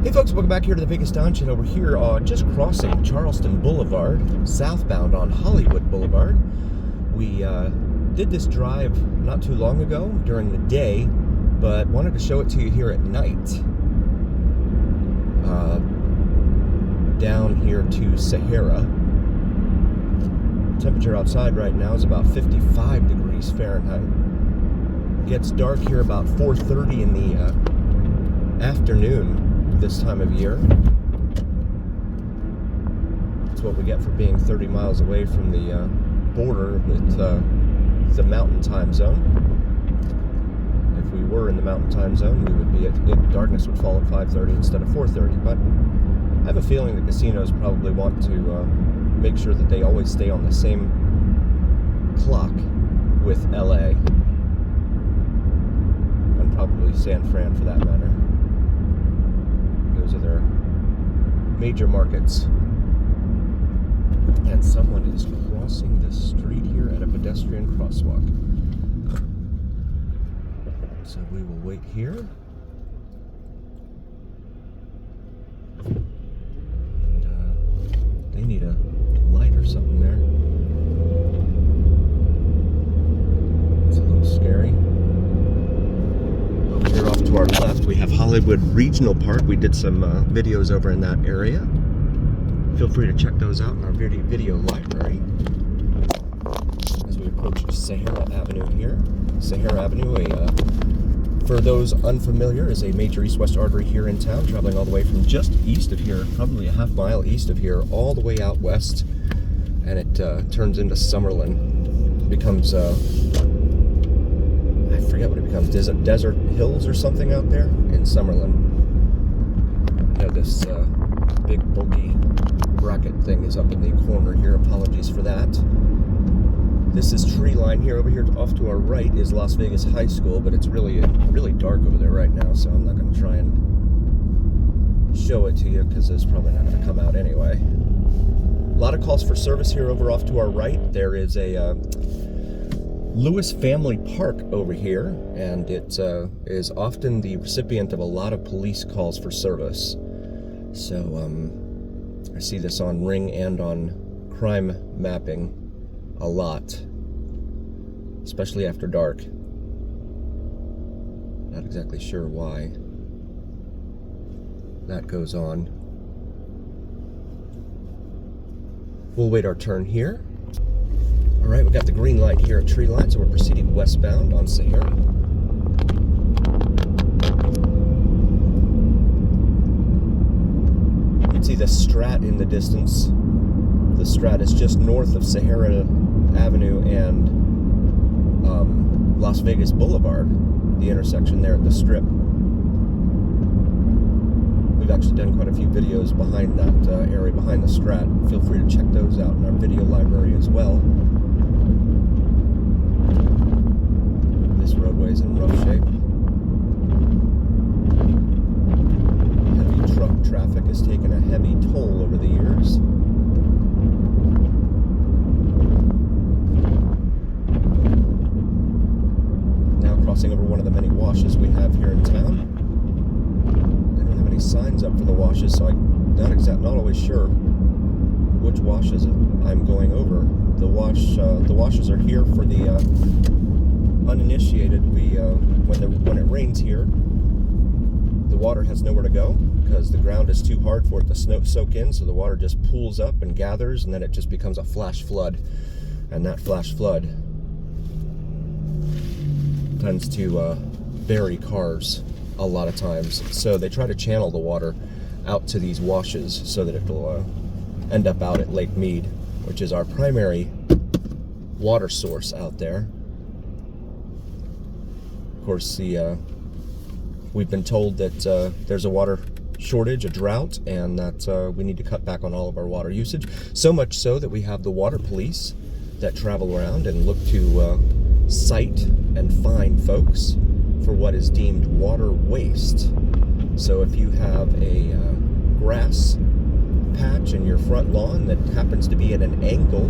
Hey folks, welcome back here to the Vegas Don Channel. We're here just crossing Charleston Boulevard, southbound on Hollywood Boulevard. We did this drive not too long ago during the day, but wanted to show it to you here at night. Down here to Sahara. Temperature outside right now is about 55 degrees Fahrenheit. Gets dark here about 4:30 in the afternoon this time of year. That's what we get for being 30 miles away from the border with the mountain time zone. If we were in the mountain time zone, we would be at darkness would fall at 5:30 instead of 4:30. But I have a feeling the casinos probably want to make sure that they always stay on the same clock with LA, and probably San Fran for that matter. Those are their major markets. And someone is crossing the street here at a pedestrian crosswalk. So we will wait here. And they need a light or something there. It's a little scary. Over here off to our left, we have Hollywood Regional Park. We did some videos over in that area. Feel free to check those out in our video library. As we approach Sahara Avenue here. Sahara Avenue, for those unfamiliar, is a major east-west artery here in town, traveling all the way from just east of here, probably a half mile east of here, all the way out west, and it turns into Summerlin. It becomes, I forget what it becomes, Desert Hills or something out there in Summerlin. You know, this big bulky bracket thing is up in the corner here. Apologies for that. This is Treeline here. Over here off to our right is Las Vegas High School, but it's really dark over there right now, so I'm not going to try and show it to you because it's probably not going to come out anyway. A lot of calls for service here over off to our right. There is a Lewis Family Park over here, and it is often the recipient of a lot of police calls for service. So I see this on Ring and on crime mapping a lot, especially after dark. Not exactly sure why that goes on. We'll wait our turn here. All right, we got the green light here at Treeline, so we're proceeding westbound on Sahara. You can see the Strat in the distance. The Strat is just north of Sahara Avenue and Las Vegas Boulevard, the intersection there at the Strip. We've actually done quite a few videos behind that area, behind the Strat. Feel free to check those out in our video library as well. This roadway is in rough shape. Heavy truck traffic has taken a heavy toll over the years. Crossing over one of the many washes we have here in town. They don't have any signs up for the washes, so I'm not always sure which washes I'm going over. The washes are here for the uninitiated. When it rains here, the water has nowhere to go because the ground is too hard for it to soak in, so the water just pools up and gathers, and then it just becomes a flash flood. And that flash flood tends to bury cars a lot of times. So they try to channel the water out to these washes so that it'll end up out at Lake Mead, which is our primary water source out there. Of course, we've been told that there's a water shortage, a drought, and that we need to cut back on all of our water usage. So much so that we have the water police that travel around and look to cite and fine folks for what is deemed water waste. So if you have a grass patch in your front lawn that happens to be at an angle,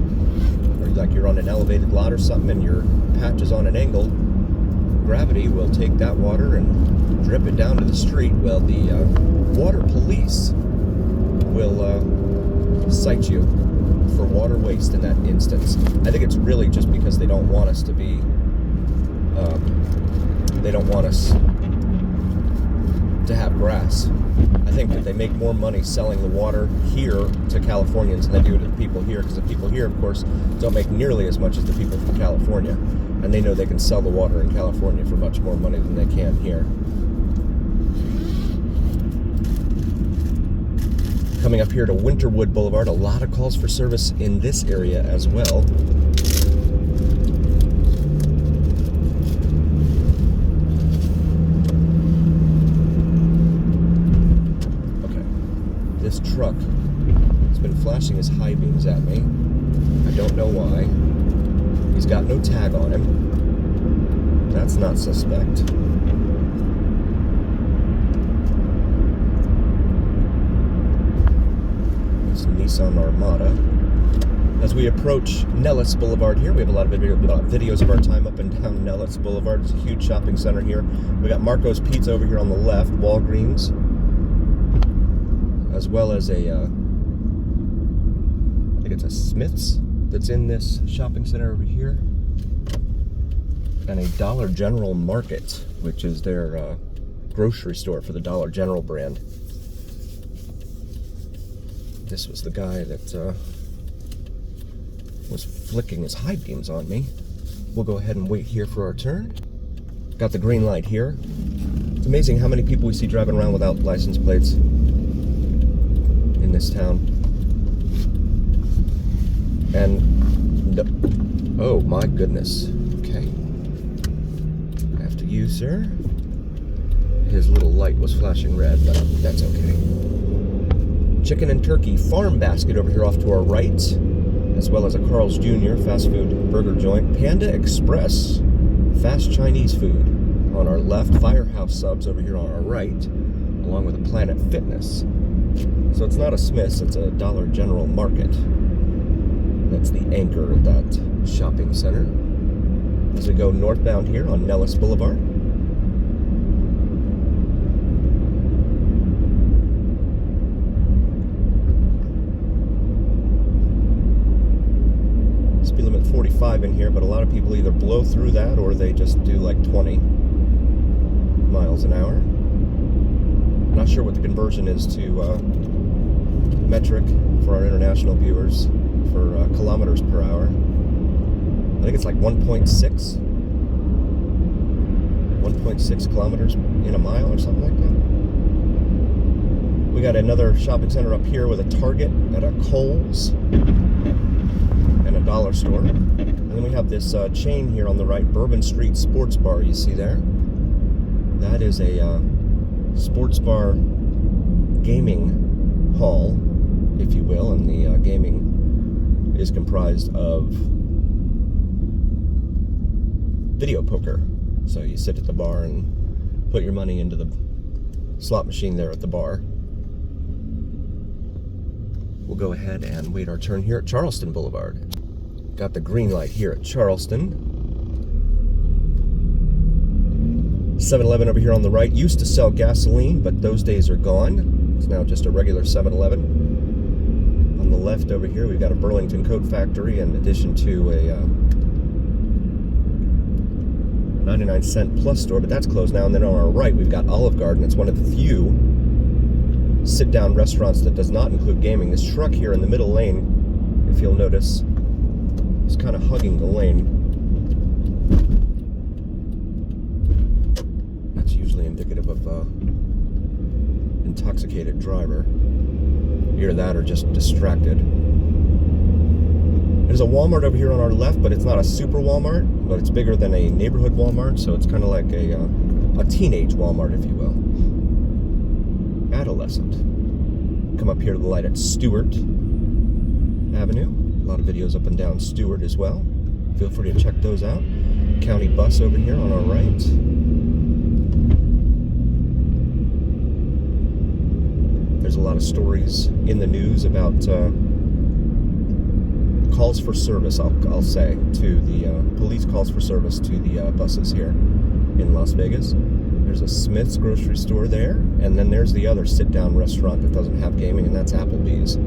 or like you're on an elevated lot or something and your patch is on an angle, gravity will take that water and drip it down to the street. Well, the water police will cite you for water waste in that instance. I think it's really just because they don't want us to be, they don't want us to have grass. I think that they make more money selling the water here to Californians than they do to the people here, because the people here, of course, don't make nearly as much as the people from California. And they know they can sell the water in California for much more money than they can here. Coming up here to Winterwood Boulevard, a lot of calls for service in this area as well. Okay, this truck has been flashing his high beams at me. I don't know why. He's got no tag on him. That's not suspect. Nissan Armada. As we approach Nellis Boulevard here, we have a lot of videos of our time up and down Nellis Boulevard. It's a huge shopping center here. We got Marco's Pizza over here on the left, Walgreens, as well as a, I think it's a Smith's that's in this shopping center over here, and a Dollar General Market, which is their grocery store for the Dollar General brand. This was the guy that was flicking his high beams on me. We'll go ahead and wait here for our turn. Got the green light here. It's amazing how many people we see driving around without license plates in this town. And, oh my goodness. Okay. After you, sir. His little light was flashing red, but that's okay. Chicken and turkey farm basket over here off to our right, as well as a Carl's Jr. fast food burger joint. Panda Express fast Chinese food on our left. Firehouse Subs over here on our right, along with a Planet Fitness. So it's not a Smith's, it's a Dollar General Market. That's the anchor of that shopping center. As we go northbound here on Nellis Boulevard. Speed limit 45 in here, but a lot of people either blow through that or they just do like 20 miles an hour. Not sure what the conversion is to metric for our international viewers for kilometers per hour. I think it's like 1.6 kilometers in a mile or something like that. We got another shopping center up here with a Target and a Kohl's and a dollar store. And then we have this chain here on the right, Bourbon Street Sports Bar, you see there. That is a sports bar gaming hall, if you will, and the gaming is comprised of video poker. So you sit at the bar and put your money into the slot machine there at the bar. We'll go ahead and wait our turn here at Charleston Boulevard. Got the green light here at Charleston. 7-Eleven over here on the right. Used to sell gasoline, but those days are gone. It's now just a regular 7-Eleven. On the left over here, we've got a Burlington Coat Factory in addition to a 99-cent plus store, but that's closed now. And then on our right, we've got Olive Garden. It's one of the few sit-down restaurants that does not include gaming. This truck here in the middle lane, if you'll notice, is kind of hugging the lane. That's usually indicative of intoxicated driver. Either that or just distracted. There's a Walmart over here on our left, but it's not a super Walmart, but it's bigger than a neighborhood Walmart, so it's kind of like a teenage Walmart, if you will. Adolescent. Come up here to the light at Stewart Avenue. A lot of videos up and down Stewart as well. Feel free to check those out. County bus over here on our right. There's a lot of stories in the news about calls for service, I'll say, to the police calls for service to the buses here in Las Vegas. There's a Smith's grocery store there, and then there's the other sit-down restaurant that doesn't have gaming, and that's Applebee's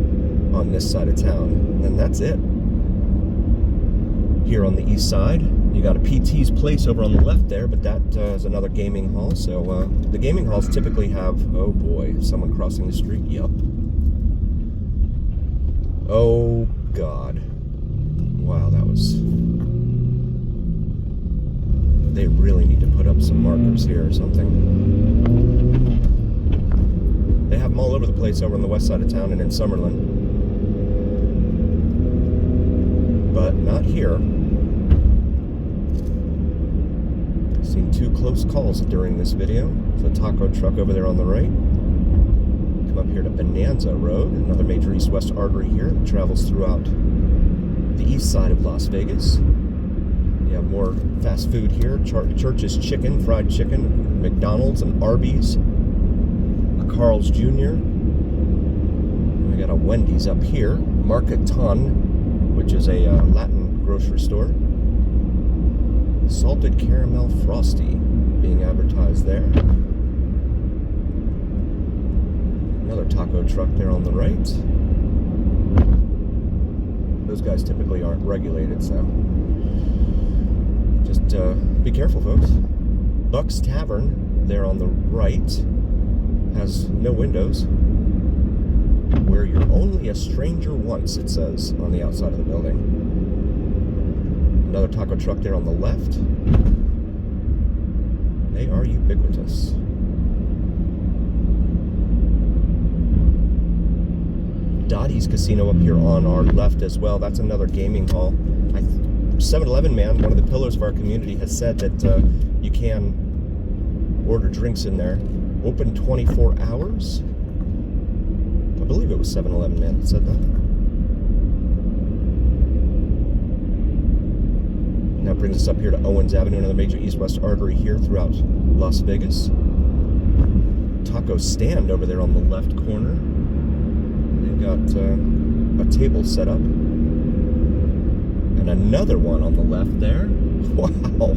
on this side of town. And then that's it. Here on the east side, you got a PT's Place over on the left there, but that is another gaming hall. So the gaming halls typically have, oh boy, someone crossing the street. Yup. Oh God. Wow, that was... They really need to put up some markers here or something. They have them all over the place over on the west side of town and in Summerlin. But not here. Seen two close calls during this video. There's a taco truck over there on the right. Come up here to Bonanza Road, another major east-west artery here that travels throughout the east side of Las Vegas. You have more fast food here. Church's Chicken, fried chicken, McDonald's and Arby's. A Carl's Jr. We got a Wendy's up here. Marketon, which is a Latin grocery store. Salted Caramel Frosty being advertised there. Another taco truck there on the right. Those guys typically aren't regulated, so just be careful, folks. Buck's Tavern there on the right has no windows. Where you're only a stranger once, it says on the outside of the building. Another taco truck there on the left. They are ubiquitous. Dottie's Casino up here on our left as well. That's another gaming hall. 7-Eleven man, one of the pillars of our community, has said that you can order drinks in there. Open 24 hours. I believe it was 7-Eleven man that said that. And that brings us up here to Owens Avenue, another major east-west artery here throughout Las Vegas. Taco stand over there on the left corner. They've got a table set up. And another one on the left there. Wow.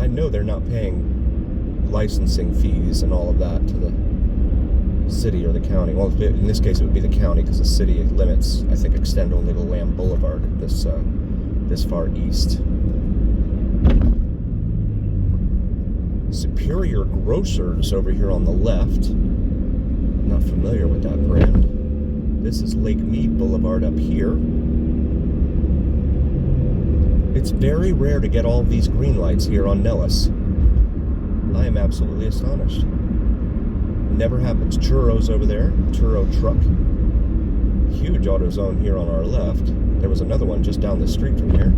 I know they're not paying licensing fees and all of that to the city or the county. Well, in this case, it would be the county because the city limits, I think, extend only to Lamb Boulevard this far east. Superior Grocers over here on the left. Not familiar with that brand. This is Lake Mead Boulevard up here. It's very rare to get all of these green lights here on Nellis. I am absolutely astonished. Never happens. Churros over there. Churro truck. Huge AutoZone here on our left. There was another one just down the street from here.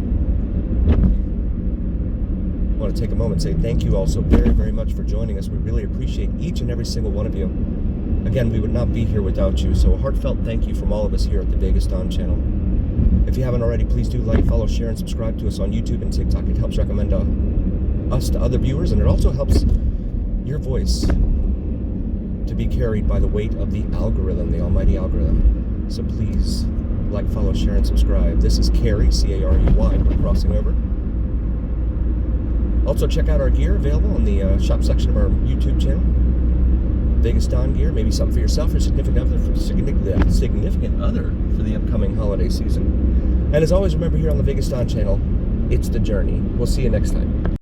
I want to take a moment and say thank you all so very, very much for joining us. We really appreciate each and every single one of you. Again, we would not be here without you, so a heartfelt thank you from all of us here at the Vegas Don channel. If you haven't already, please do like, follow, share, and subscribe to us on YouTube and TikTok. It helps recommend us to other viewers, and it also helps your voice to be carried by the weight of the algorithm, the almighty algorithm. So please like, follow, share, and subscribe. This is Carey, C-A-R-E-Y. We're crossing over. Also, check out our gear available on the shop section of our YouTube channel. Vegas Don gear, maybe something for yourself or significant other for the upcoming holiday season. And as always, remember here on the Vegas Don channel, it's the journey. We'll see you next time.